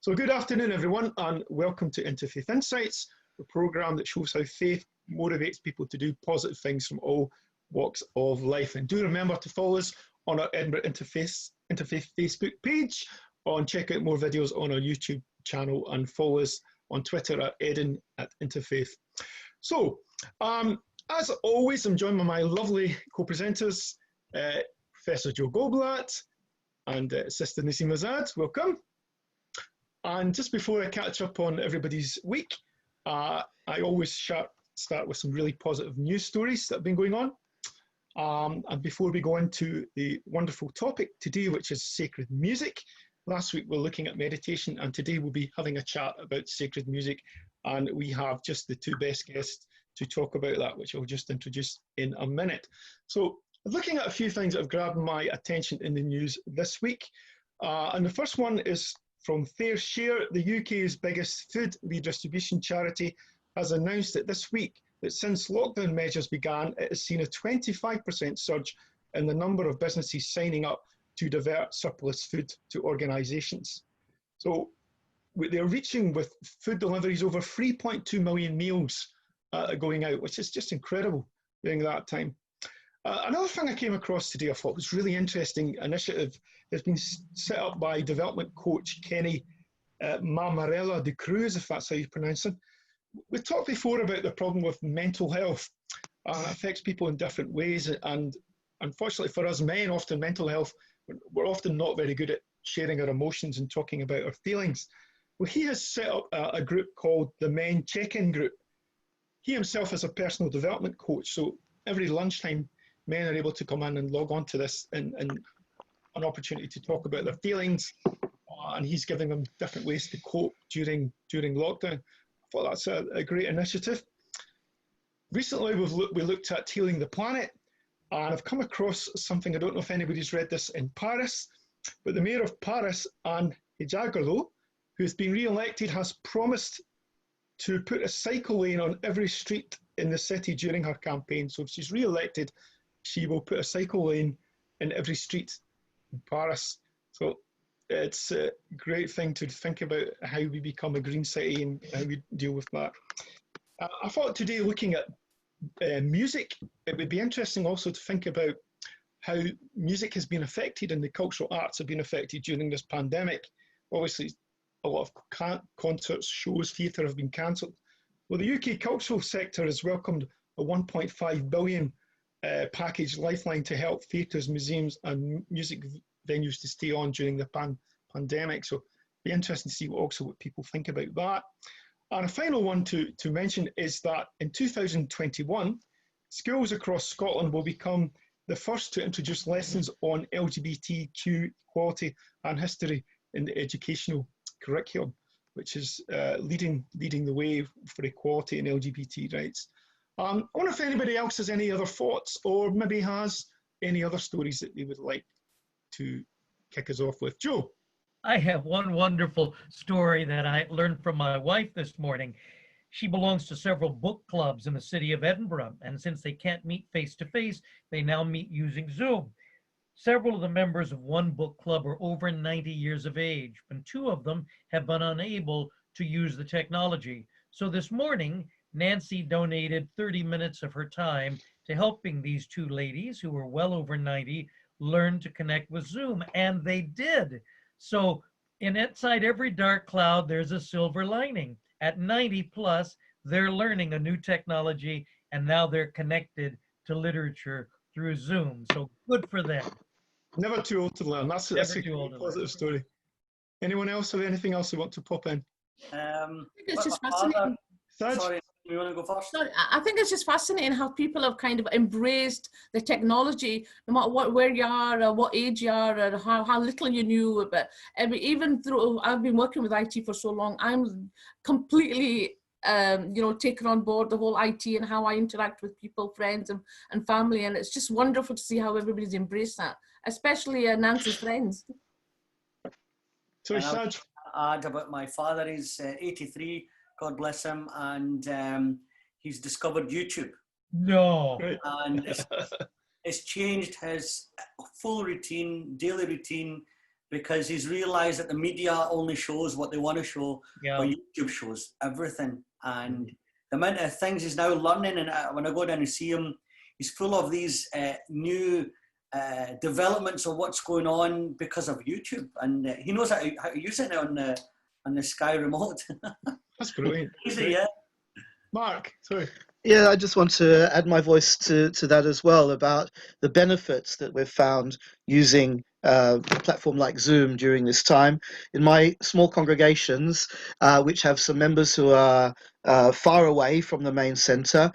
So good afternoon, everyone, and welcome to Interfaith Insights, a programme that shows how faith motivates people to do positive things from all walks of life. And do remember to follow us on our Edinburgh Interfaith Facebook page, and check out more videos on our YouTube channel, and follow us on Twitter at Edin@Interfaith. So, as always, I'm joined by my lovely co-presenters, Professor Joe Goldblatt and Sister Naseema Azad. Welcome. And just before I catch up on everybody's week, I always start with some really positive news stories that have been going on. And before we go into the wonderful topic today, which is sacred music. Last week we were looking at meditation, and today we'll be having a chat about sacred music. And we have just the two best guests to talk about that, which I'll just introduce in a minute. So looking at a few things that have grabbed my attention in the news this week. And the first one is from Fair Share, the UK's biggest food redistribution charity, has announced that this week that since lockdown measures began, it has seen a 25% surge in the number of businesses signing up to divert surplus food to organisations. So they're reaching with food deliveries over 3.2 million meals going out, which is just incredible during that time. Another thing I came across today I thought was really interesting initiative has been set up by development coach Kenny Mamarella de Cruz, if that's how you pronounce it. We talked before about the problem with mental health. It affects people in different ways, and unfortunately for us men, often mental health, we're often not very good at sharing our emotions and talking about our feelings. Well, he has set up a group called the Men Check-In Group. He himself is a personal development coach, so every lunchtime men are able to come in and log on to this and an opportunity to talk about their feelings, and he's giving them different ways to cope during lockdown. I thought that's a great initiative. Recently we looked at healing the planet, and I've come across something, I don't know if anybody's read this, in Paris, but the mayor of Paris, Anne Hidalgo, who's been re-elected, has promised to put a cycle lane on every street in the city during her campaign. So if she's re-elected, she will put a cycle lane in every street in Paris. So it's a great thing to think about, how we become a green city and how we deal with that. I thought today, looking at music, it would be interesting also to think about how music has been affected and the cultural arts have been affected during this pandemic. Obviously, a lot of concerts, shows, theatre have been cancelled. Well, the UK cultural sector has welcomed a 1.5 billion package lifeline to help theatres, museums and music venues to stay on during the pandemic. So it'll be interesting to see what people think about that. And a final one to mention is that in 2021, schools across Scotland will become the first to introduce lessons on LGBTQ equality and history in the educational curriculum, which is leading the way for equality and LGBT rights. I wonder if anybody else has any other thoughts, or maybe has any other stories that they would like to kick us off with. Joe? I have one wonderful story that I learned from my wife this morning. She belongs to several book clubs in the city of Edinburgh, and since they can't meet face-to-face, they now meet using Zoom. Several of the members of one book club are over 90 years of age, and two of them have been unable to use the technology. So this morning, Nancy donated 30 minutes of her time to helping these two ladies who were well over 90 learn to connect with Zoom, and they did. So inside every dark cloud, there's a silver lining. At 90 plus, they're learning a new technology, and now they're connected to literature through Zoom. So good for them. Never too old to learn. That's a positive story. Anyone else have anything else they want to pop in? I think it's just fascinating. Sorry, you want to go first? Sorry, I think it's just fascinating how people have kind of embraced the technology, no matter where you are, or what age you are, or how little you knew. But I mean, even through, I've been working with IT for so long, I'm completely taken on board the whole IT and how I interact with people, friends and family. And it's just wonderful to see how everybody's embraced that, especially Nancy's friends. So Saj? Add about my father. He's 83, God bless him, and he's discovered YouTube. No. And it's changed his full routine, daily routine, because he's realized that the media only shows what they want to show, but YouTube shows everything. And the amount of things he's now learning, and when I go down and see him, he's full of these new developments of what's going on because of YouTube, and he knows how to use it on the Sky remote. That's brilliant. Easy, yeah. Mark, sorry. Yeah, I just want to add my voice to that as well about the benefits that we've found using a platform like Zoom during this time. In my small congregations, which have some members who are far away from the main centre,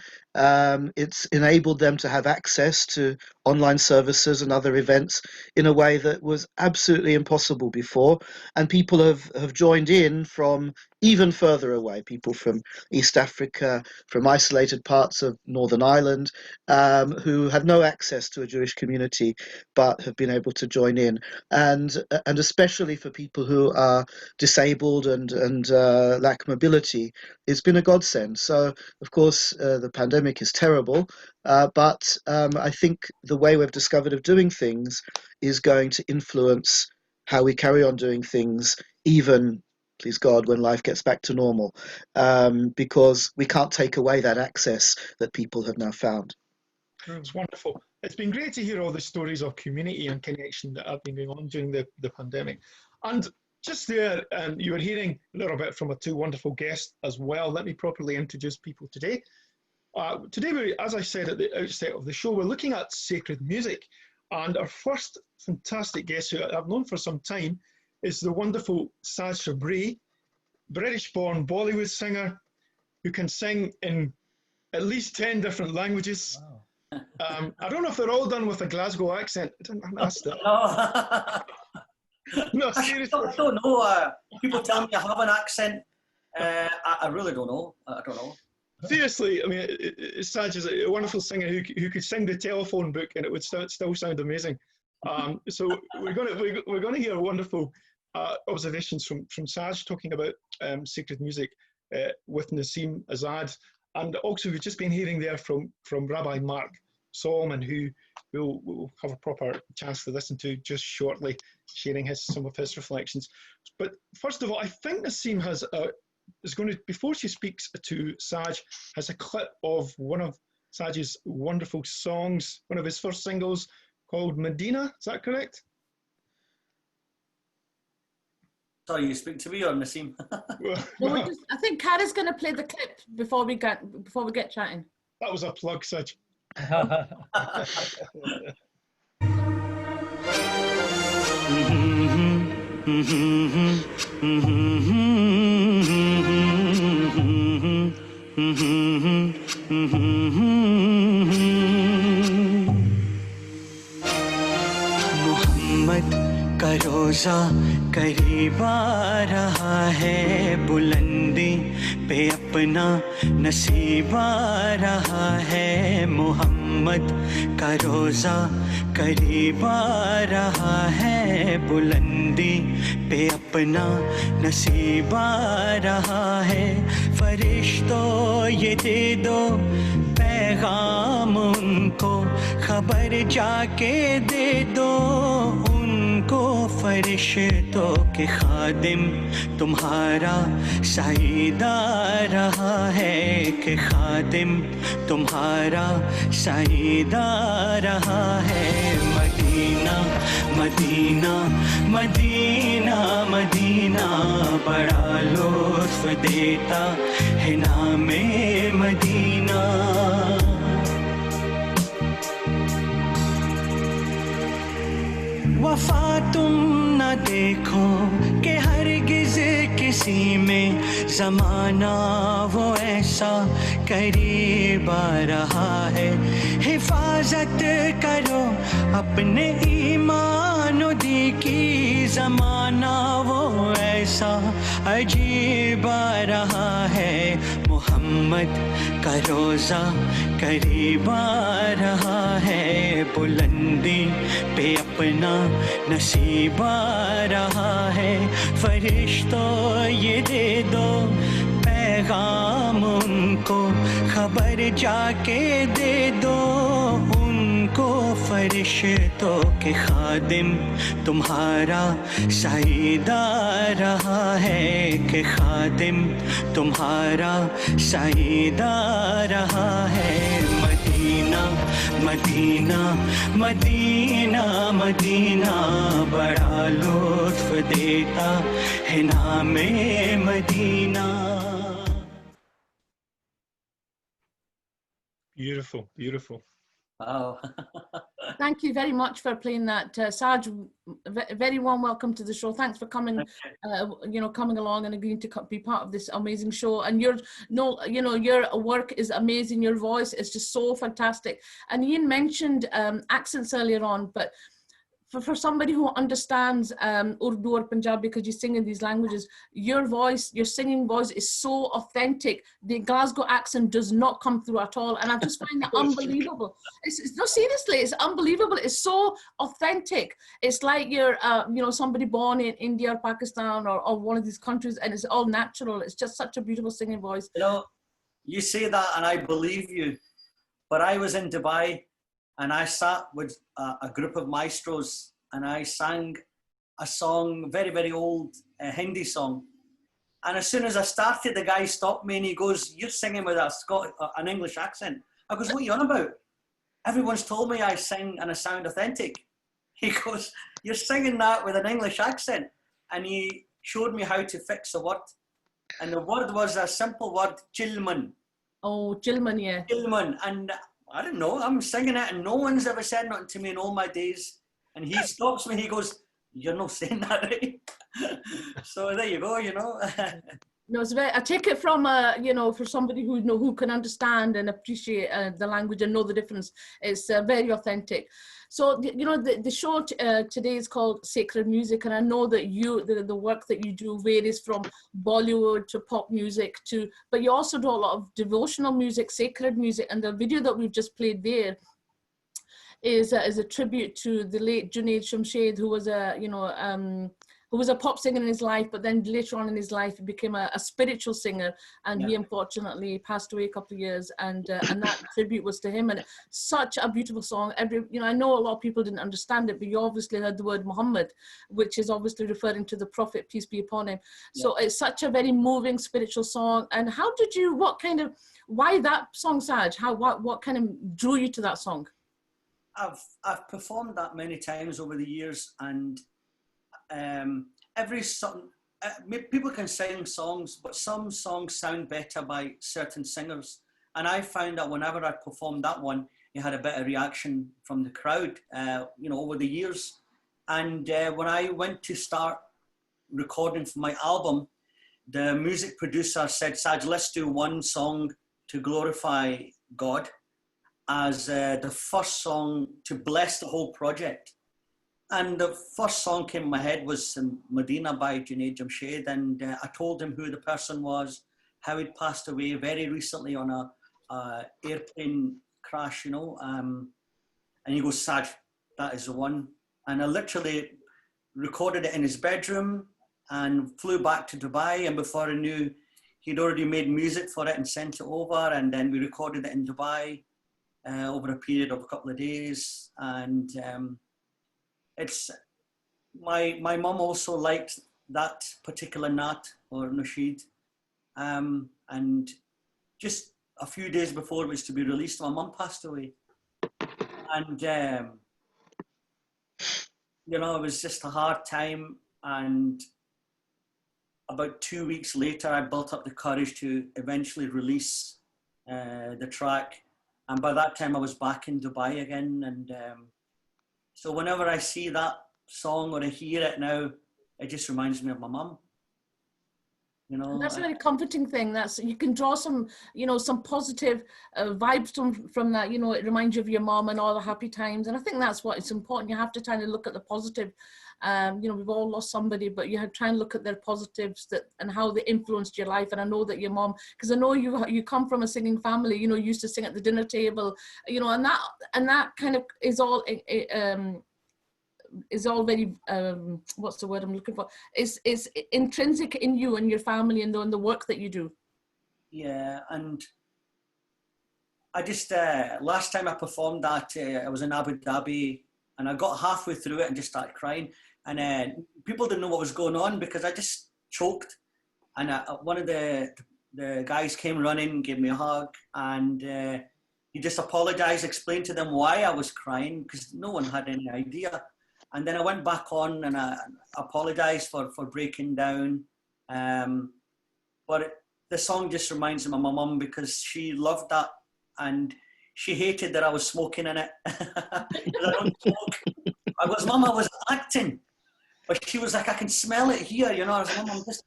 it's enabled them to have access to online services and other events in a way that was absolutely impossible before. And people have joined in from even further away, people from East Africa, from isolated parts of Northern Ireland, who had no access to a Jewish community, but have been able to join in. And especially for people who are disabled and lack mobility, it's been a godsend. So, of course, the pandemic is terrible, but I think the way we've discovered of doing things is going to influence how we carry on doing things, even, please God, when life gets back to normal, because we can't take away that access that people have now found. It's wonderful. It's been great to hear all the stories of community and connection that have been going on during the pandemic. And just there, you were hearing a little bit from our two wonderful guests as well. Let me properly introduce people today. Today, as I said at the outset of the show, we're looking at sacred music. And our first fantastic guest, who I've known for some time, is the wonderful Saj Sabri, British-born Bollywood singer who can sing in at least 10 different languages. Wow. I don't know if they're all done with a Glasgow accent. I haven't asked that. No, seriously. I don't know. People tell me I have an accent. I really don't know. I don't know. Seriously, I mean, Saj is a wonderful singer who could sing the telephone book and it would still sound amazing. So we're going to hear wonderful observations from Saj talking about sacred music with Naseem Azad, and also we've just been hearing there from Rabbi Mark Solomon, who we'll have a proper chance to listen to just shortly, sharing some of his reflections. But first of all, I think Naseem is going to, before she speaks to Saj, has a clip of one of Saj's wonderful songs, one of his first singles called Medina. Is that correct? Sorry, you speak to me or Naseem? Well, I think Kara's going to play the clip before we get chatting. that was a plug, Saj. Mohammad का रोजा करीब आ रहा है, बुलंदी पे अपना नसीब आ रहा है। मोहम्मद का रोजा करीब आ रहा है, बुलंदी पे अपना नसीब आ रहा है। फरिश्तों ये दे दो पैगाम उनको, खबर जाके दे दो उनको। फरिश्तों के खादिम तुम्हारा साईदा रहा है, कि खादिम तुम्हारा साईदा रहा है। मदीना मदीना मदीना मदीना बड़ा लुत्फ देता है नामे मदीना। वफा तुम न देखो कि हरगिज़ किसी में, ज़माना वो ऐसा करीब आ रहा है। हिफाजत करो अपने ईमान दी की, ज़माना वो ऐसा अजीब आ रहा है। मोहम्मद का रोज़ा करीब आ रहा है, बुलंदी पे अपना नसीब आ रहा है। फरिश्तों ये दे दो पैगाम उनको, खबर जाके दे दो उनको। तुमको फरिश्तों के खादिम तुम्हारा साईदा रहा है कि खादिम तुम्हारा साईदा रहा है मदीना मदीना मदीना मदीना बड़ा लुत्फ देता है नामे Medina. Beautiful, beautiful. Wow. Thank you very much for playing that, Saj. Very warm welcome to the show. Thanks for coming, coming along and agreeing to be part of this amazing show. And your work is amazing. Your voice is just so fantastic. And Ian mentioned accents earlier on, but for somebody who understands Urdu or Punjabi, because you sing in these languages, your voice, your singing voice is so authentic. The Glasgow accent does not come through at all. And I just find that unbelievable. No, seriously, it's unbelievable. It's so authentic. It's like you're, somebody born in India or Pakistan or one of these countries, and it's all natural. It's just such a beautiful singing voice. You know, you say that and I believe you, but I was in Dubai and I sat with a group of maestros and I sang a song, very, very old Hindi song. And as soon as I started, the guy stopped me and he goes, "You're singing with an English accent." I goes, "What are you on about? Everyone's told me I sing and I sound authentic." He goes, "You're singing that with an English accent." And he showed me how to fix the word. And the word was a simple word, Chilman. Oh, Chilman, yeah. Chilman. And I don't know, I'm singing it and no one's ever said nothing to me in all my days. And he stops me, he goes, "You're not saying that right." So there you go, No, it's I take it from, for somebody who can understand and appreciate the language and know the difference. It's very authentic. So, the show today is called Sacred Music, and I know that the work that you do varies from Bollywood to pop music but you also do a lot of devotional music, sacred music, and the video that we've just played there is a tribute to the late Junaid Shamshed, who was a pop singer in his life, but then later on in his life, he became a spiritual singer, and he unfortunately passed away a couple of years, and that tribute was to him, and such a beautiful song. I know a lot of people didn't understand it, but you obviously heard the word Muhammad, which is obviously referring to the Prophet, peace be upon him. So it's such a very moving spiritual song. And why that song, Saj? What kind of drew you to that song? I've performed that many times over the years, and every song, people can sing songs, but some songs sound better by certain singers. And I found that whenever I performed that one, it had a better reaction from the crowd, over the years. And when I went to start recording for my album, the music producer said, "Saj, let's do one song to glorify God as the first song to bless the whole project." And the first song came in my head was Medina by Junaid Jamshed. And I told him who the person was, how he'd passed away very recently on a airplane crash, and he goes, "Saj, that is the one." And I literally recorded it in his bedroom and flew back to Dubai. And before I knew, he'd already made music for it and sent it over. And then we recorded it in Dubai over a period of a couple of days. And it's my mum also liked that particular Naat or Nasheed, and just a few days before it was to be released, my mum passed away, and it was just a hard time. And about 2 weeks later, I built up the courage to eventually release the track, and by that time I was back in Dubai again. And so whenever I see that song or I hear it now, it just reminds me of my mum. That's a very comforting thing. You can draw some, some positive vibes from that. It reminds you of your mum and all the happy times. And I think that's what it's important. You have to try to look at the positive. We've all lost somebody, but you have to try and look at their positives and how they influenced your life. And I know that your mom, because I know you come from a singing family, used to sing at the dinner table, and that kind of is all very what's the word I'm looking for? Is intrinsic in you and your family and the work that you do. Yeah, and I just, last time I performed that, I was in Abu Dhabi, and I got halfway through it and just started crying. And people didn't know what was going on because I just choked. And one of the guys came running, gave me a hug, and he just apologized, explained to them why I was crying because no one had any idea. And then I went back on and I apologized for breaking down. But the song just reminds me of my mum because she loved that and she hated that I was smoking in it. I don't smoke. I was, Mum, I was acting. But she was like, I can smell it here, you know. I was like, Mum, I'm just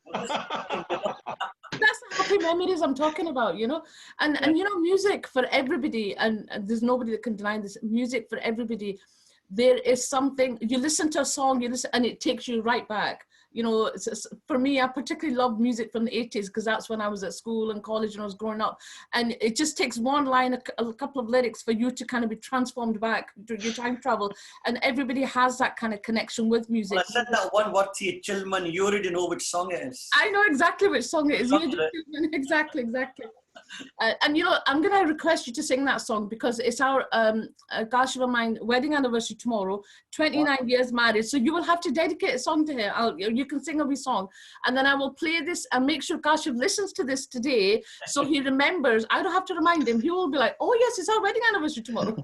That's the happy memories I'm talking about, you know. And you know, music for everybody, and there's nobody that can deny this, music for everybody. There is something, you listen to a song, and it takes you right back. You know, for me, I particularly love music from the 80s because that's when I was at school and college and I was growing up. And it just takes one line, a couple of lyrics for you to kind of be transformed back to your time travel. And everybody has that kind of connection with music. Well, I said that one word to you, Chilman, you already know which song it is. I know exactly which song it is. Exactly. And you know, I'm going to request you to sing that song because it's our gosh of mine wedding anniversary tomorrow, 29 years married. So you will have to dedicate a song to her. You can sing a wee song, and then I will play this and make sure Kashiv listens to this today so he remembers. I don't have to remind him. He will be like, oh yes, it's our wedding anniversary tomorrow.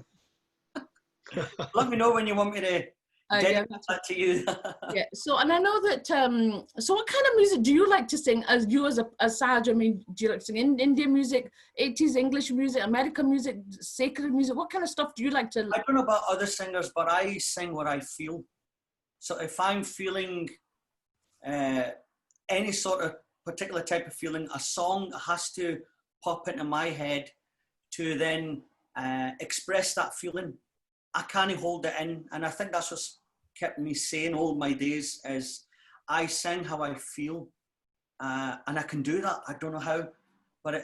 Let me know when you want me to dedicate that to you. Yeah. So, and I know that. So, what kind of music do you like to sing? As Saj, I mean, do you like to sing Indian music, 80s English music, American music, sacred music? What kind of stuff do you like to? I don't know about other singers, but I sing what I feel. So, if I'm feeling any sort of particular type of feeling, a song has to pop into my head to then express that feeling. I can't hold it in, and I think that's what's kept me sane all my days is I sing how I feel, and I can do that. I don't know how, but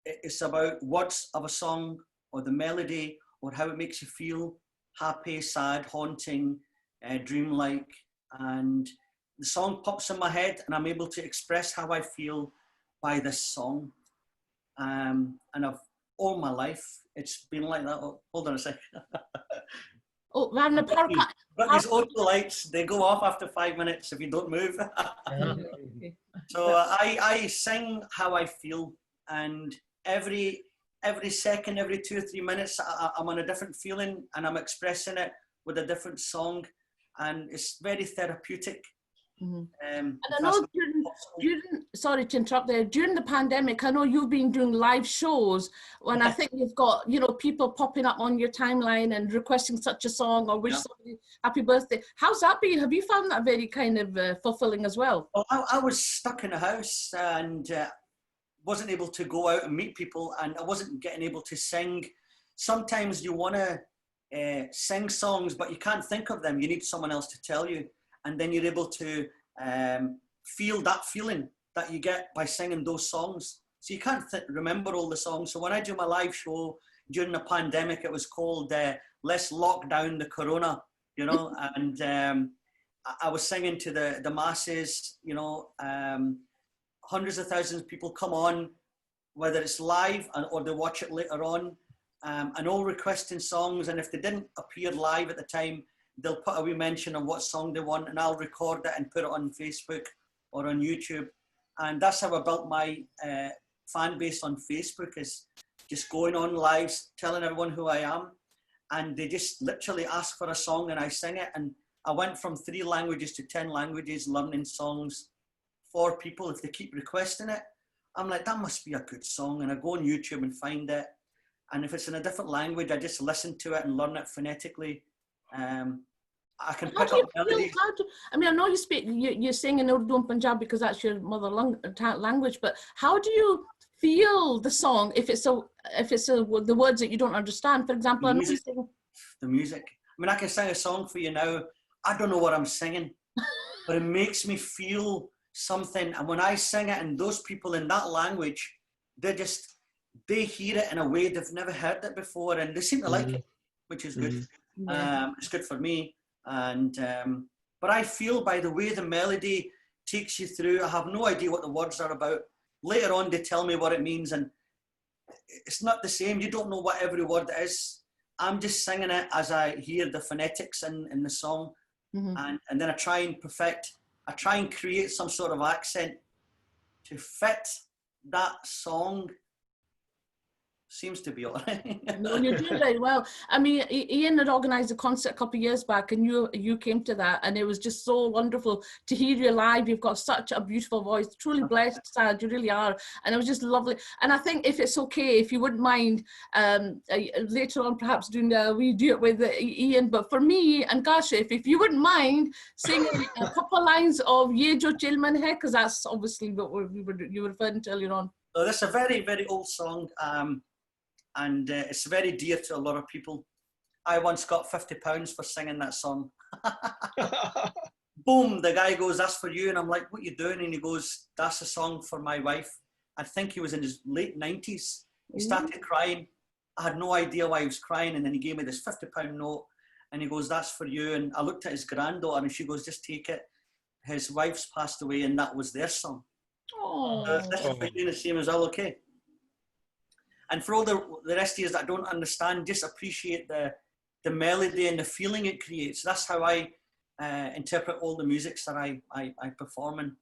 it's about words of a song or the melody or how it makes you feel happy, sad, haunting, dreamlike, and the song pops in my head and I'm able to express how I feel by this song, and I've all my life it's been like that. Oh, hold on a sec. Oh, we're having a power cut. But these auto lights, they go off after 5 minutes if you don't move. So I sing how I feel, and every second, every 2 or 3 minutes, I'm on a different feeling and I'm expressing it with a different song, and it's very therapeutic. Mm-hmm. And I know during sorry to interrupt there, during the pandemic, I know you've been doing live shows when I think you've got, you know, people popping up on your timeline and requesting such a song or wish somebody happy birthday. How's that been? Have you found that very kind of fulfilling as well? Well, I was stuck in a house and wasn't able to go out and meet people, and I wasn't getting able to sing. Sometimes you want to sing songs, but you can't think of them. You need someone else to tell you. And then you're able to feel that feeling that you get by singing those songs. So you can't remember all the songs. So when I do my live show during the pandemic, it was called Let's Lock Down the Corona, you know, and I was singing to the masses, you know, hundreds of thousands of people come on, whether it's live or they watch it later on, and all requesting songs. And if they didn't appear live at the time, they'll put a wee mention of what song they want, and I'll record it and put it on Facebook or on YouTube. And that's how I built my fan base on Facebook, is just going on lives, telling everyone who I am. And they just literally ask for a song and I sing it. And I went from 3 languages to 10 languages, learning songs for people. If they keep requesting it, I'm like, that must be a good song. And I go on YouTube and find it. And if it's in a different language, I just listen to it and learn it phonetically. I can pick up melodies. I mean, I know you sing in Urdu and Punjabi because that's your mother language, but how do you feel the song if it's the words that you don't understand? For example, the music. I mean, I can sing a song for you now. I don't know what I'm singing, but it makes me feel something. And when I sing it, and those people in that language, they hear it in a way they've never heard it before, and they seem to like it, which is good. It's good for me. And but I feel by the way the melody takes you through, I have no idea what the words are about. Later on they tell me what it means, and it's not the same. You don't know what every word is. I'm just singing it as I hear the phonetics in the song. And then I try and create some sort of accent to fit that song. Seems to be all right. No, you're doing very well. I mean, Ian had organised a concert a couple of years back, and you came to that, and it was just so wonderful to hear you live. You've got such a beautiful voice. Truly blessed, Saj, you really are. And it was just lovely. And I think if it's okay, if you wouldn't mind, later on perhaps we do it with Ian, but for me and Kashif, if you wouldn't mind singing a couple of lines of Ye Jo Chilman Hai, because that's obviously what you were referring to earlier on. So that's a very, very old song. And it's very dear to a lot of people. I once got £50 for singing that song. Boom, the guy goes, that's for you. And I'm like, what are you doing? And he goes, that's a song for my wife. I think he was in his late 90s. He started crying. I had no idea why he was crying. And then he gave me this £50 note. And he goes, that's for you. And I looked at his granddaughter and she goes, just take it. His wife's passed away and that was their song. Oh. This is for you, the same as well, okay? And for all the rest of you that don't understand, just appreciate the melody and the feeling it creates. That's how I interpret all the musics that I perform in.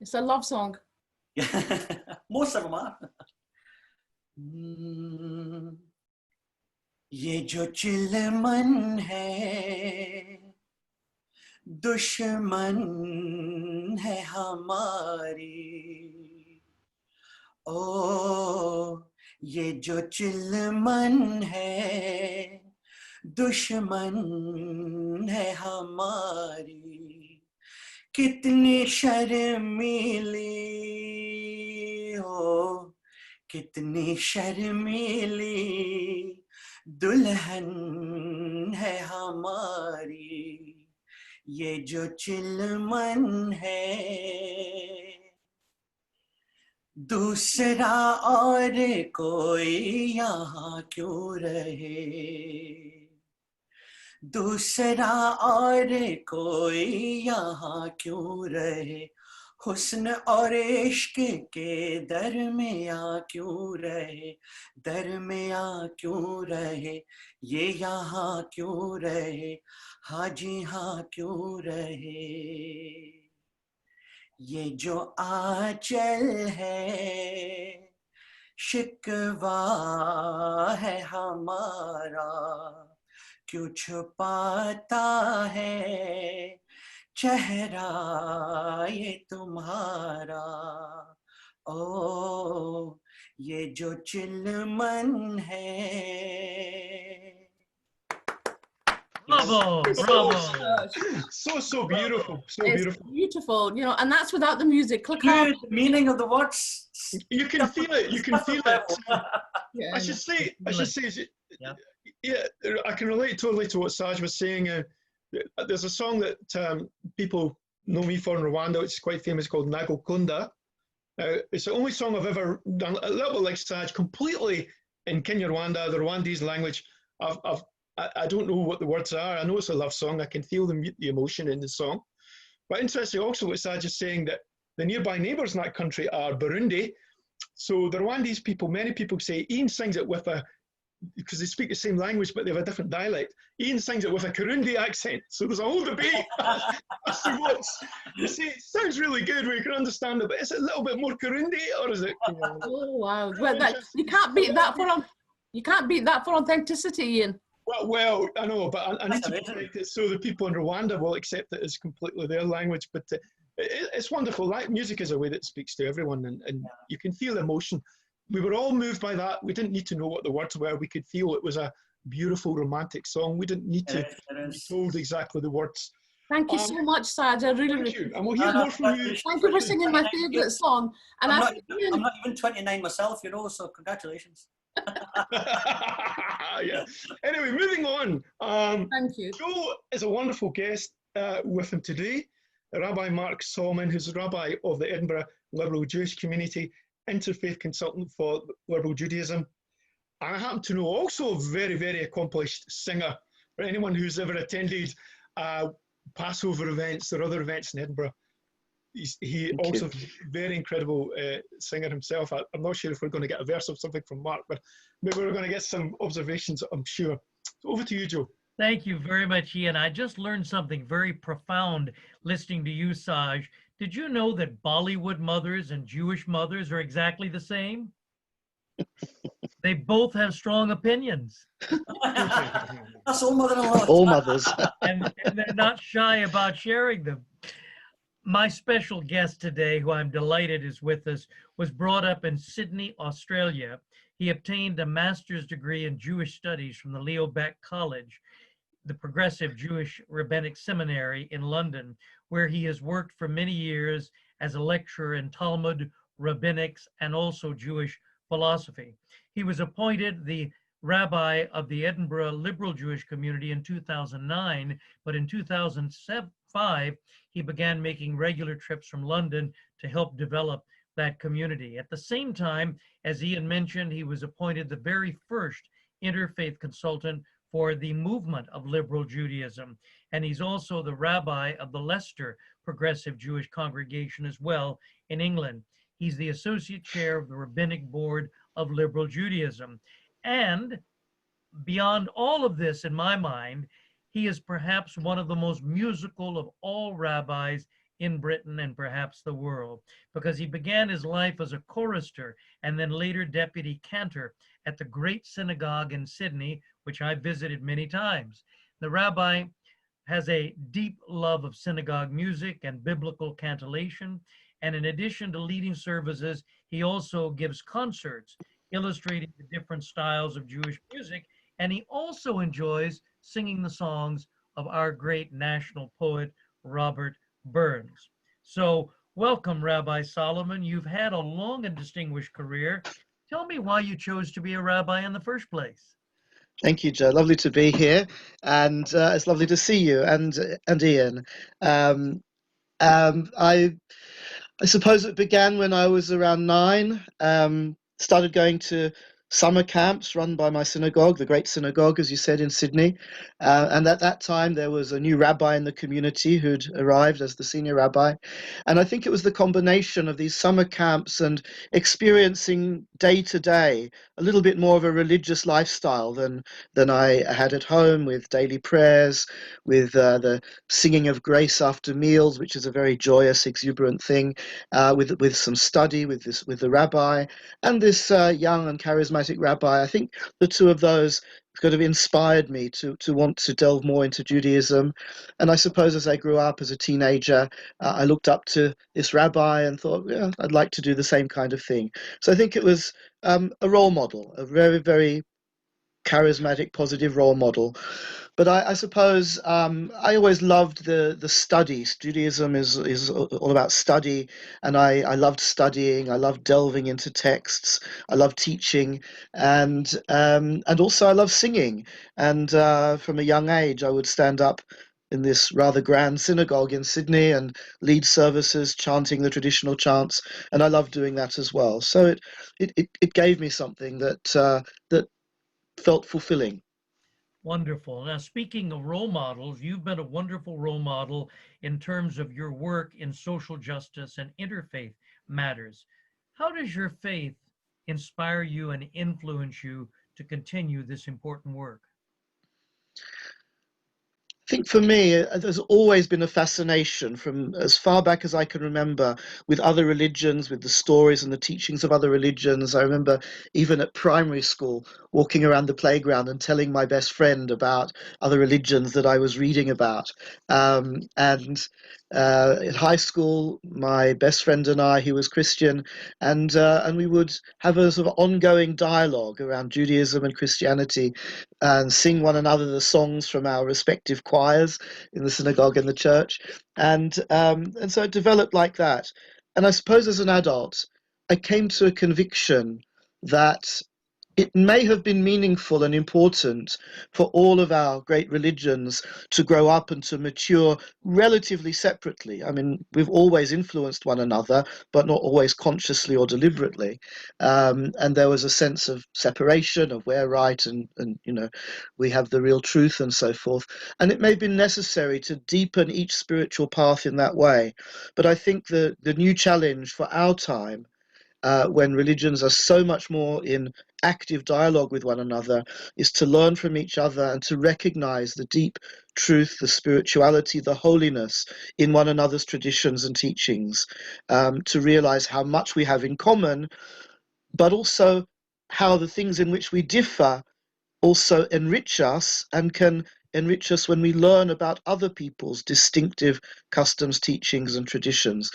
It's a love song. Yeah, most of them are. Ye jo chilman hai, dushman hai hamari. Oh, ये जो चिलमन है दुश्मन है हमारी कितनी शर्मीली हो कितनी शर्मीली दुल्हन है हमारी ये जो चिलमन है दूसरा और कोई यहाँ क्यों रहे दूसरा और कोई यहाँ क्यों रहे हुस्न और इश्क के दरमियाँ क्यों रहे ये यहाँ क्यों रहे हाँ जी हाँ क्यों रहे ये जो आंचल है शिकवा है हमारा क्यों छुपाता है चेहरा ये तुम्हारा ओ ये जो चिलमन है Bravo, bravo. So beautiful, so it's beautiful. Beautiful, you know, and that's without the music. Click on the meaning of the words. You can feel it. You can feel it. Yeah. I should say, yeah, I can relate totally to what Saj was saying. There's a song that people know me for in Rwanda, which is quite famous, called Nagokunda. It's the only song I've ever done, a little bit like Saj, completely in Kinyarwanda, the Rwandese language. I don't know what the words are. I know it's a love song. I can feel the emotion in the song. But interesting also what Saj is saying, that the nearby neighbours in that country are Burundi. So the Rwandese people, many people say, Ian sings it with because they speak the same language, but they have a different dialect. Ian sings it with a Kirundi accent. So there's a whole debate as to what's, you see, it sounds really good where you can understand it, but is it a little bit more Kirundi or is it? Oh, wow. Well, you can't beat that for authenticity, Ian. Well, I know, but I need to protect it so the people in Rwanda will accept it as completely their language. But it's wonderful. Music is a way that speaks to everyone, and you can feel emotion. We were all moved by that. We didn't need to know what the words were. We could feel it was a beautiful, romantic song. We didn't need to be told exactly the words. Thank you so much, Saj. I really thank you. And we'll hear more from you. Thank you for singing my favourite song. And I'm not even 29 myself, you know, so congratulations. Yeah. Anyway, moving on. Thank you. Joe is a wonderful guest with him today. Rabbi Mark Solomon, who's the rabbi of the Edinburgh Liberal Jewish Community, interfaith consultant for Liberal Judaism. And I happen to know also a very, very accomplished singer. For anyone who's ever attended Passover events or other events in Edinburgh, he Thank also you. very incredible singer himself. I'm not sure if we're going to get a verse of something from Mark, but maybe we're going to get some observations, I'm sure. So over to you, Joe. Thank you very much, Ian. I just learned something very profound listening to you, Saj. Did you know that Bollywood mothers and Jewish mothers are exactly the same? They both have strong opinions. That's all mother-in-law. All mothers. and they're not shy about sharing them. My special guest today, who I'm delighted is with us, was brought up in Sydney, Australia. He obtained a master's degree in Jewish studies from the Leo Baeck College, the Progressive Jewish Rabbinic Seminary in London, where he has worked for many years as a lecturer in Talmud, rabbinics, and also Jewish philosophy. He was appointed the rabbi of the Edinburgh liberal Jewish community in 2009, but in 2005, he began making regular trips from London to help develop that community. At the same time, as Ian mentioned, he was appointed the very first interfaith consultant for the movement of liberal Judaism. And he's also the rabbi of the Leicester Progressive Jewish Congregation as well in England. He's the associate chair of the Rabbinic Board of Liberal Judaism. And beyond all of this, in my mind, he is perhaps one of the most musical of all rabbis in Britain and perhaps the world, because he began his life as a chorister and then later deputy cantor at the Great Synagogue in Sydney, which I visited many times. The rabbi has a deep love of synagogue music and biblical cantillation, and in addition to leading services, he also gives concerts illustrating the different styles of Jewish music, and he also enjoys singing the songs of our great national poet, Robert Burns. So welcome, Rabbi Solomon. You've had a long and distinguished career. Tell me why you chose to be a rabbi in the first place. Thank you, Joe. Lovely to be here, and it's lovely to see you and Ian. I suppose it began when I was around 9. Started going to summer camps run by my synagogue, the Great Synagogue, as you said, in Sydney. And at that time, there was a new rabbi in the community who'd arrived as the senior rabbi. And I think it was the combination of these summer camps and experiencing day to day a little bit more of a religious lifestyle than I had at home, with daily prayers, with the singing of grace after meals, which is a very joyous, exuberant thing, with some study with the rabbi and this young and charismatic rabbi. I think the two of those kind of inspired me to want to delve more into Judaism. And I suppose as I grew up as a teenager, I looked up to this rabbi and thought, yeah, I'd like to do the same kind of thing. So I think it was a role model, a very, very charismatic, positive role model. But I suppose I always loved the studies. Judaism is all about study, and I loved studying. I loved delving into texts. I loved teaching, and also I love singing. And from a young age, I would stand up in this rather grand synagogue in Sydney and lead services, chanting the traditional chants, and I loved doing that as well. So it gave me something that felt fulfilling. Wonderful. Now, speaking of role models, you've been a wonderful role model in terms of your work in social justice and interfaith matters. How does your faith inspire you and influence you to continue this important work? I think for me, there's always been a fascination from as far back as I can remember with other religions, with the stories and the teachings of other religions. I remember even at primary school walking around the playground and telling my best friend about other religions that I was reading about. In high school, my best friend and I, he was Christian, and we would have a sort of ongoing dialogue around Judaism and Christianity, and sing one another the songs from our respective choirs in the synagogue and the church, and so it developed like that. And I suppose as an adult, I came to a conviction that it may have been meaningful and important for all of our great religions to grow up and to mature relatively separately. I mean, we've always influenced one another, but not always consciously or deliberately. And there was a sense of separation, of we're right, and you know, we have the real truth and so forth. And it may have been necessary to deepen each spiritual path in that way. But I think the new challenge for our time, when religions are so much more in active dialogue with one another, is to learn from each other and to recognize the deep truth, the spirituality, the holiness in one another's traditions and teachings, to realize how much we have in common, but also how the things in which we differ also enrich us, and can enrich us when we learn about other people's distinctive customs, teachings, and traditions.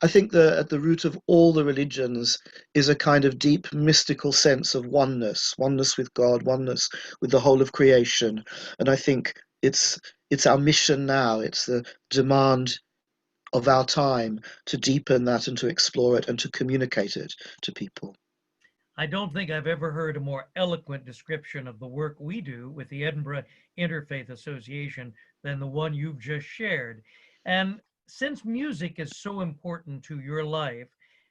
I think that at the root of all the religions is a kind of deep mystical sense of oneness, oneness with God, oneness with the whole of creation. And I think it's our mission now, it's the demand of our time to deepen that and to explore it and to communicate it to people. I don't think I've ever heard a more eloquent description of the work we do with the Edinburgh Interfaith Association than the one you've just shared. And since music is so important to your life,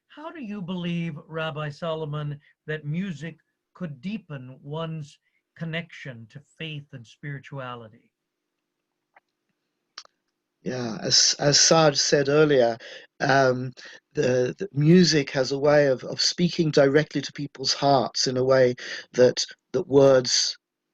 how do you believe, Rabbi Solomon, that music could deepen one's connection to faith and spirituality? Yeah, as Saj said earlier, the music has a way of speaking directly to people's hearts in a way that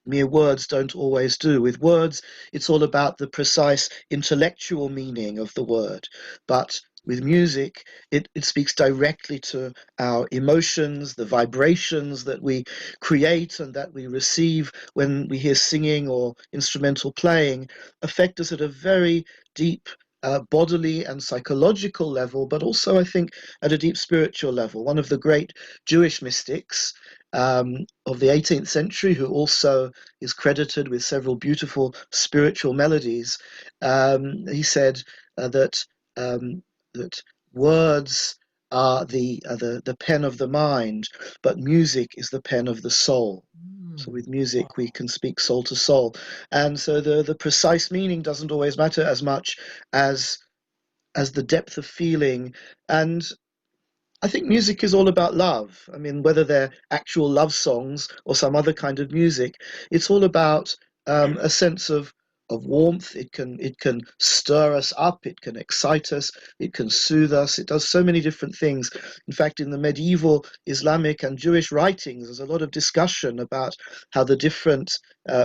mere words don't always do. With words, it's all about the precise intellectual meaning of the word, but with music, it speaks directly to our emotions, the vibrations that we create and that we receive when we hear singing or instrumental playing, affect us at a very deep bodily and psychological level, but also, I think, at a deep spiritual level. One of the great Jewish mystics of the 18th century, who also is credited with several beautiful spiritual melodies, he said that words are the pen of the mind, but music is the pen of the soul. So with music, we can speak soul to soul. And so the precise meaning doesn't always matter as much as the depth of feeling. And I think music is all about love. I mean, whether they're actual love songs or some other kind of music, it's all about a sense of warmth. It can stir us up. It can excite us. It can soothe us. It does so many different things. In fact, in the medieval Islamic and Jewish writings, there's a lot of discussion about how the different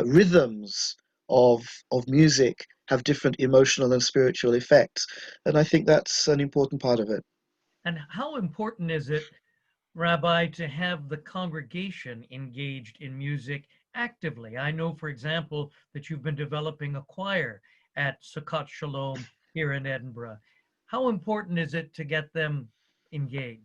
rhythms of music have different emotional and spiritual effects. And I think that's an important part of it. And how important is it, Rabbi, to have the congregation engaged in music actively? I know, for example, that you've been developing a choir at Sukkot Shalom here in Edinburgh. How important is it to get them engaged?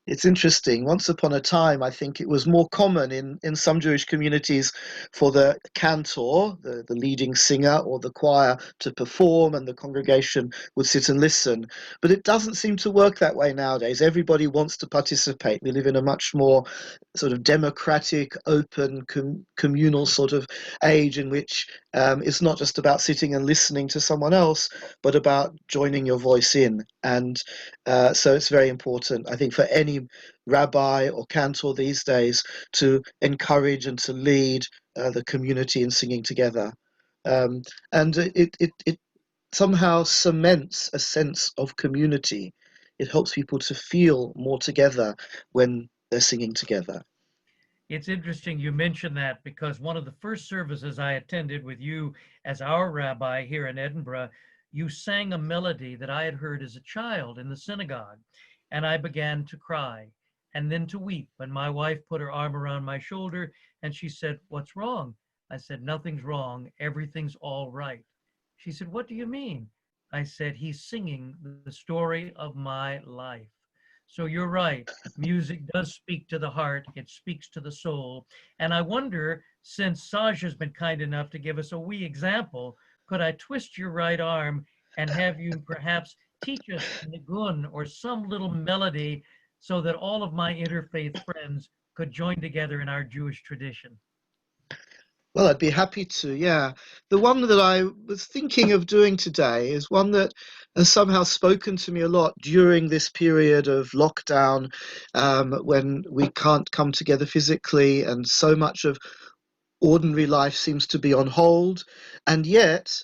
It's interesting. Once upon a time, I think it was more common in some Jewish communities for the cantor, the leading singer, or the choir to perform, and the congregation would sit and listen. But it doesn't seem to work that way nowadays. Everybody wants to participate. We live in a much more sort of democratic, open, communal sort of age in which it's not just about sitting and listening to someone else, but about joining your voice in. And so it's very important, I think, for any rabbi or cantor these days to encourage and to lead the community in singing together. And it somehow cements a sense of community. It helps people to feel more together when they're singing together. It's interesting you mentioned that, because one of the first services I attended with you as our rabbi here in Edinburgh, you sang a melody that I had heard as a child in the synagogue, and I began to cry and then to weep. And my wife put her arm around my shoulder and she said, "What's wrong?" I said, "Nothing's wrong. Everything's all right." She said, "What do you mean?" I said, "He's singing the story of my life." So you're right. Music does speak to the heart. It speaks to the soul. And I wonder, since Saj has been kind enough to give us a wee example, could I twist your right arm and have you perhaps teach us nigun or some little melody so that all of my interfaith friends could join together in our Jewish tradition? Well, I'd be happy to, yeah. The one that I was thinking of doing today is one that has somehow spoken to me a lot during this period of lockdown, when we can't come together physically and so much of ordinary life seems to be on hold. And yet,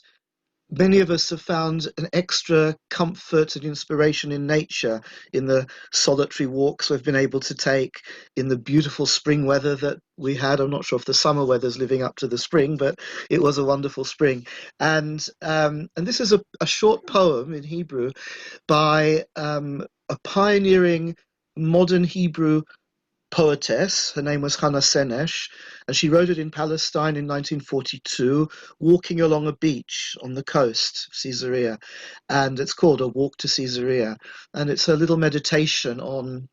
many of us have found an extra comfort and inspiration in nature, in the solitary walks we've been able to take, in the beautiful spring weather that we had. I'm not sure if the summer weather's living up to the spring, but it was a wonderful spring. And this is a short poem in Hebrew by a pioneering modern Hebrew poetess. Her name was Hannah Senesh, and she wrote it in Palestine in 1942, walking along a beach on the coast of Caesarea, and it's called A Walk to Caesarea, and it's a little meditation on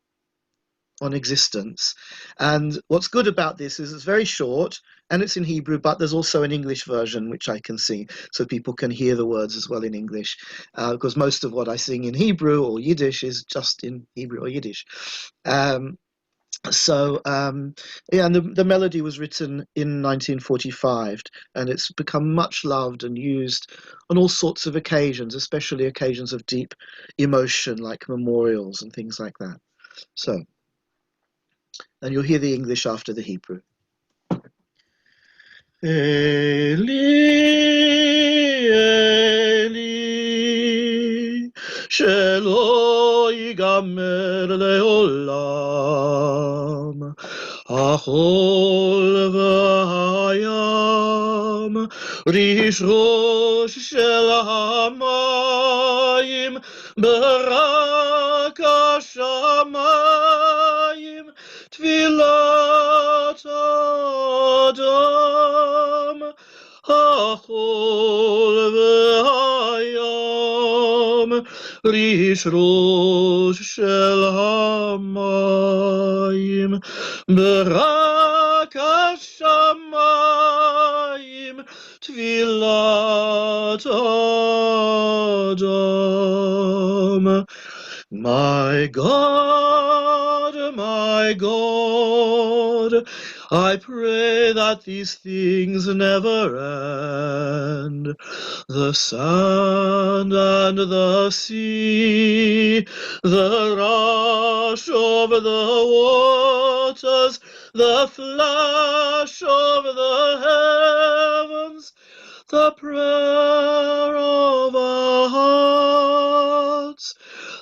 existence. And what's good about this is it's very short and it's in Hebrew, but there's also an English version which I can sing so people can hear the words as well in English, because most of what I sing in Hebrew or Yiddish is just in Hebrew or Yiddish. Yeah, and the melody was written in 1945, and it's become much loved and used on all sorts of occasions, especially occasions of deep emotion like memorials and things like that. So, and you'll hear the English after the Hebrew. Eli, Eli, shelo yigamer leolam, achol v'hayam, rish rosh shel hamayim, berak hashamayim, tfilat adam, achol v'hayam, rish rosh shel hamayim, berak hashamayim, tfilat adam. My God, I pray that these things never end. The sand and the sea, the rush of the waters, the flash of the heavens, the prayer of our hearts,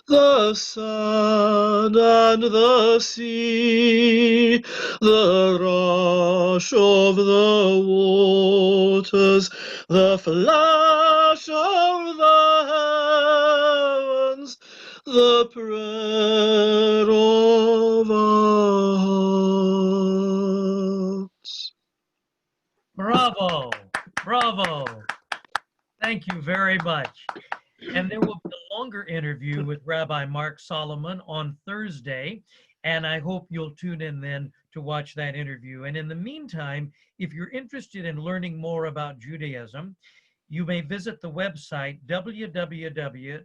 the sand and the sea, the rush of the waters, the flash of the heavens, the prayer of our hearts. Bravo, bravo. Thank you very much. And there will be a longer interview with Rabbi Mark Solomon on Thursday, and I hope you'll tune in then to watch that interview. And in the meantime, if you're interested in learning more about Judaism, you may visit the website www.eljc.org,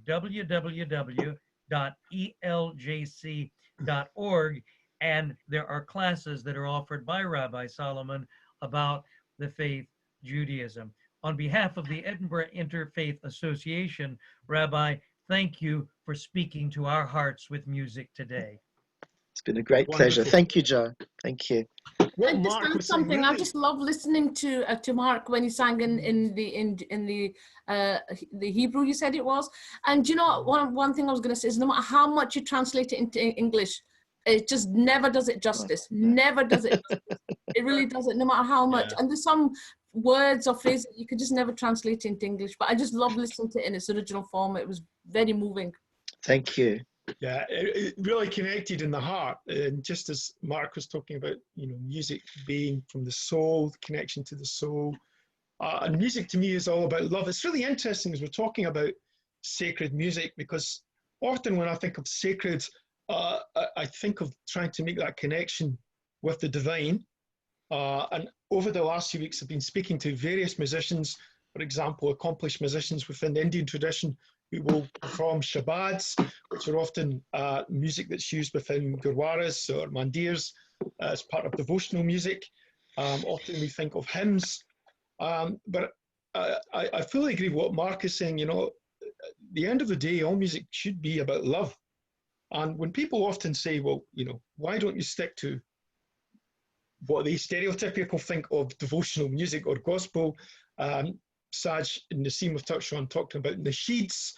www.eljc.org, and there are classes that are offered by Rabbi Solomon about the faith Judaism. On behalf of the Edinburgh Interfaith Association, Rabbi, thank you for speaking to our hearts with music today. It's been a great pleasure. Thank you, Joe. Thank you. Well, And Mark just something really... I just love listening to Mark when he sang in the Hebrew, you said it was. And you know, one thing I was going to say is no matter how much you translate it into English, it just never does it justice. Never does it justice. It really doesn't, no matter how much. Yeah. And there's some words or phrases you could just never translate into English. But I just love listening to it in its original form. It was very moving. Thank you. Yeah, it really connected in the heart. And just as Mark was talking about, you know, music being from the soul, the connection to the soul. And music to me is all about love. It's really interesting as we're talking about sacred music, because often when I think of sacred, I think of trying to make that connection with the divine. And over the last few weeks, I've been speaking to various musicians, for example, accomplished musicians within the Indian tradition, We will perform shabads, which are often music that's used within gurwaras or mandirs as part of devotional music. Often we think of hymns, but I fully agree with what Mark is saying. You know, at the end of the day, all music should be about love. And when people often say, well, you know, why don't you stick to what they stereotypically think of devotional music or gospel? Saj and Nassim have touched on talking about nasheeds.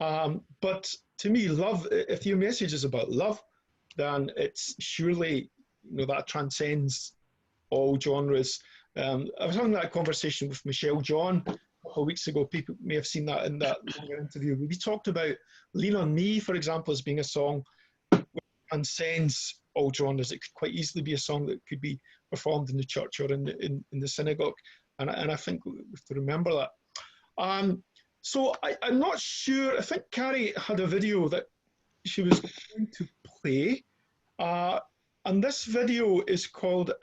But to me, love, if your message is about love, then it's surely, you know, that transcends all genres. I was having that conversation with Michelle John a couple of weeks ago. People may have seen that in that interview. We talked about Lean on Me, for example, as being a song that transcends all genres. It could quite easily be a song that could be performed in the church or in the synagogue. And I think we have to remember that. So I'm not sure. I think Carrie had a video that she was going to play. And this video is called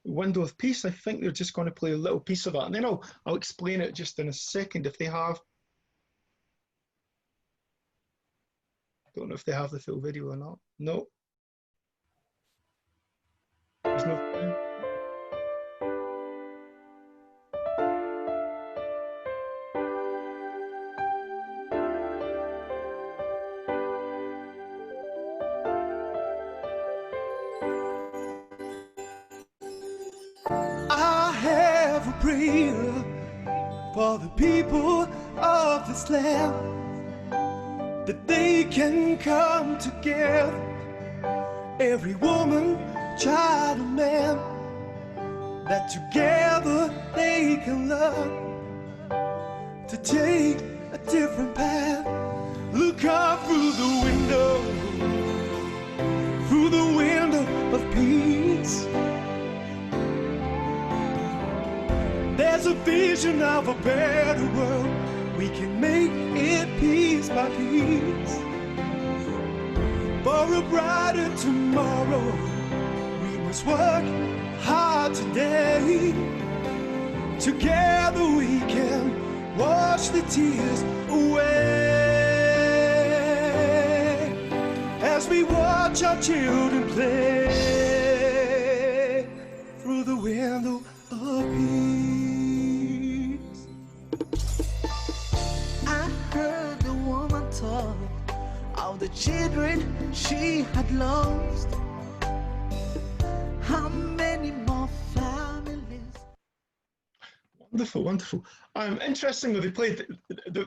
Window of Peace. I think they're just going to play a little piece of that. And then I'll explain it just in a second if they have. Don't know if they have the full video or not. No. There's no. Prayer for the people of this land, that they can come together, every woman, child, and man, that together they can learn to take a different path. Look up through the window of peace. There's a vision of a better world. We can make it piece by piece. For a brighter tomorrow, we must work hard today. Together we can wash the tears away as we watch our children play through the window of peace. Of the children she had lost, how many more families? Wonderful, wonderful. Interestingly, they played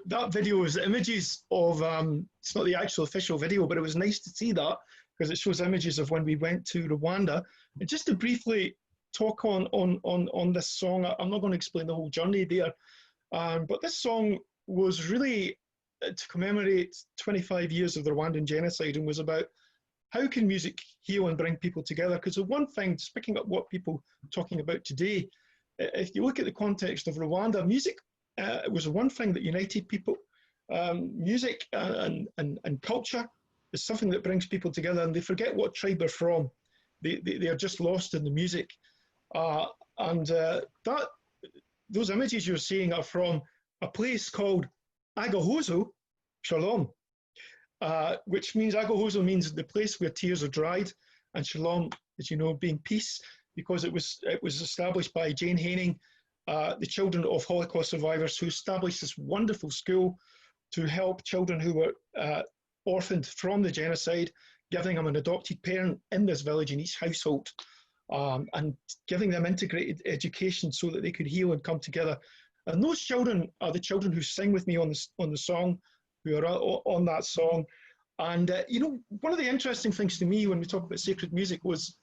that video as images of, it's not the actual official video, but it was nice to see that because it shows images of when we went to Rwanda. And just to briefly talk on this song, I'm not going to explain the whole journey there, but this song was really to commemorate 25 years of the Rwandan genocide and was about how can music heal and bring people together. Because the one thing, just picking up what people are talking about today, if you look at the context of Rwanda, music was one thing that united people. Music and culture is something that brings people together, and they forget what tribe they're from. They are just lost in the music. Those images you're seeing are from a place called Agahozo, Shalom, which means Agahozo means the place where tears are dried, and Shalom, as you know, being peace, because it was established by Jane Haining, the children of Holocaust survivors, who established this wonderful school to help children who were orphaned from the genocide, giving them an adopted parent in this village in each household, and giving them integrated education so that they could heal and come together. And those children are the children who sing with me on the song, who are on that song. And, you know, one of the interesting things to me when we talk about sacred music was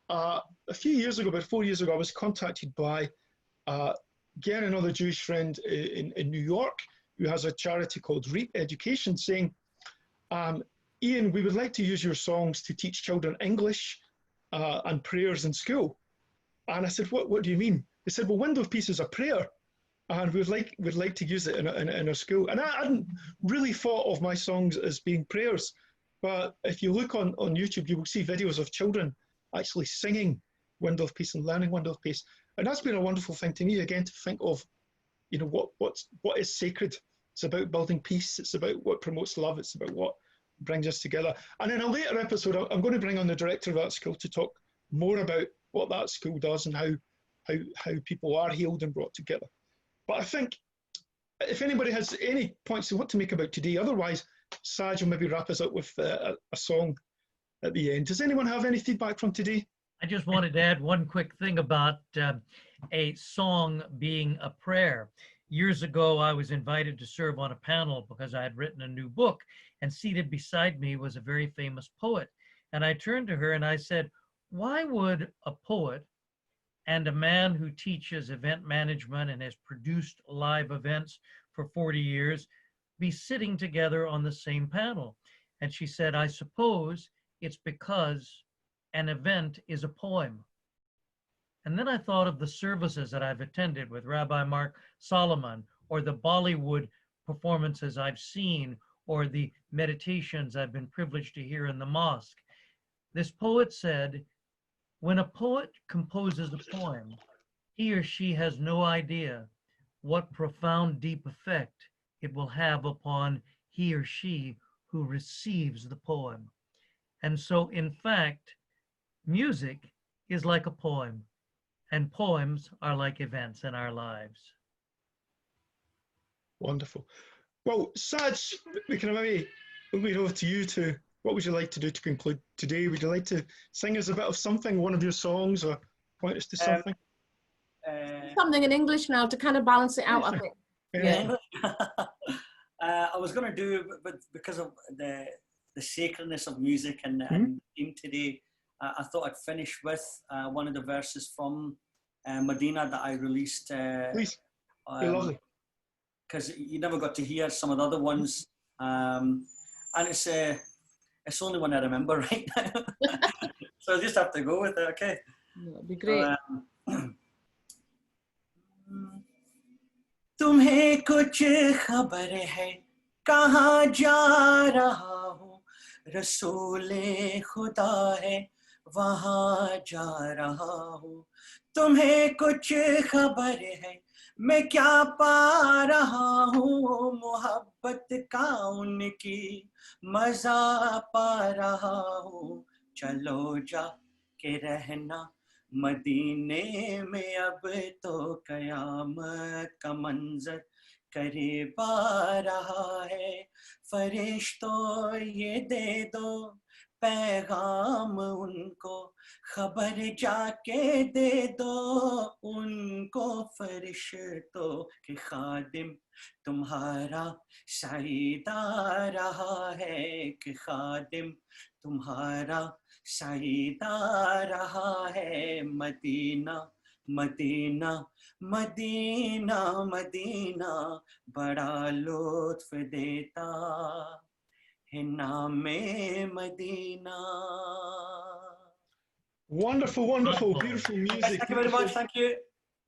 a few years ago, about 4 years ago, I was contacted by, again, another Jewish friend in New York who has a charity called Reap Education, saying, Ian, we would like to use your songs to teach children English and prayers in school. And I said, what do you mean? They said, well, Window of Peace is a prayer, and we'd like to use it in our school. And I hadn't really thought of my songs as being prayers, but if you look on YouTube, you will see videos of children actually singing Window of Peace and learning Window of Peace. And that's been a wonderful thing to me, again, to think of, you know, what is sacred It's about building peace. It's about what promotes love. It's about what brings us together. And in a later episode, I'm going to bring on the director of that school to talk more about what that school does and how people are healed and brought together. But I think if anybody has any points they want to make about today, otherwise, Saj will maybe wrap us up with a song at the end. Does anyone have any feedback from today? I just wanted to add one quick thing about a song being a prayer. Years ago, I was invited to serve on a panel because I had written a new book, and seated beside me was a very famous poet. And I turned to her and I said, why would a poet and a man who teaches event management and has produced live events for 40 years be sitting together on the same panel? And she said, I suppose it's because an event is a poem. And then I thought of the services that I've attended with Rabbi Mark Solomon, or the Bollywood performances I've seen, or the meditations I've been privileged to hear in the mosque. This poet said, when a poet composes a poem, he or she has no idea what profound, deep effect it will have upon he or she who receives the poem. And so, in fact, music is like a poem, and poems are like events in our lives. Wonderful. Well, Saj, we can maybe move it over to you to, what would you like to do to conclude today? Would you like to sing us a bit of something, one of your songs, or point us to something? Something in English now to kind of balance it out, I think. Yeah. I was going to do, but because of the sacredness of music and the theme today, I thought I'd finish with one of the verses from Medina that I released. Please, lovely. Because you never got to hear some of the other ones, and it's only one I remember right now, so I just have to go with it. Okay, that'd be great. तुम्हें कुछ खबर है कहाँ जा रहा हूँ रसूले खुदा है वहाँ जा रहा हूँ तुम्हें कुछ खबर है मैं क्या पा रहा हूँ मोहब्बत का उनकी मजा पा रहा हूँ चलो जा के रहना मदीने में अब तो कयामत का मंजर करीब आ रहा है फरिश्तों ये दे दो पैगाम उनको खबर जाके दे दो उनको फरिश्तों के खादिम तुम्हारा साईदा रहा है कि खादिम तुम्हारा साईदा रहा है मदीना मदीना मदीना मदीना बड़ा लुत्फ देता है नामे Medina. Wonderful, wonderful, beautiful music. Thank you very much. Thank you.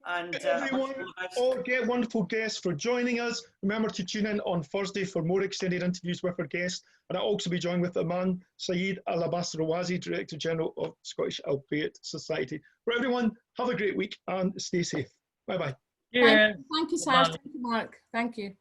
And everyone, all get wonderful guests for joining us. Remember to tune in on Thursday for more extended interviews with our guests. And I'll also be joined with Aman Saeed Al-Abbas-Rawazi, Director General of Scottish Albeit Society. For everyone, have a great week and stay safe. Bye-bye. Yeah. Thank you, Saj. Thank you, Mark. Thank you.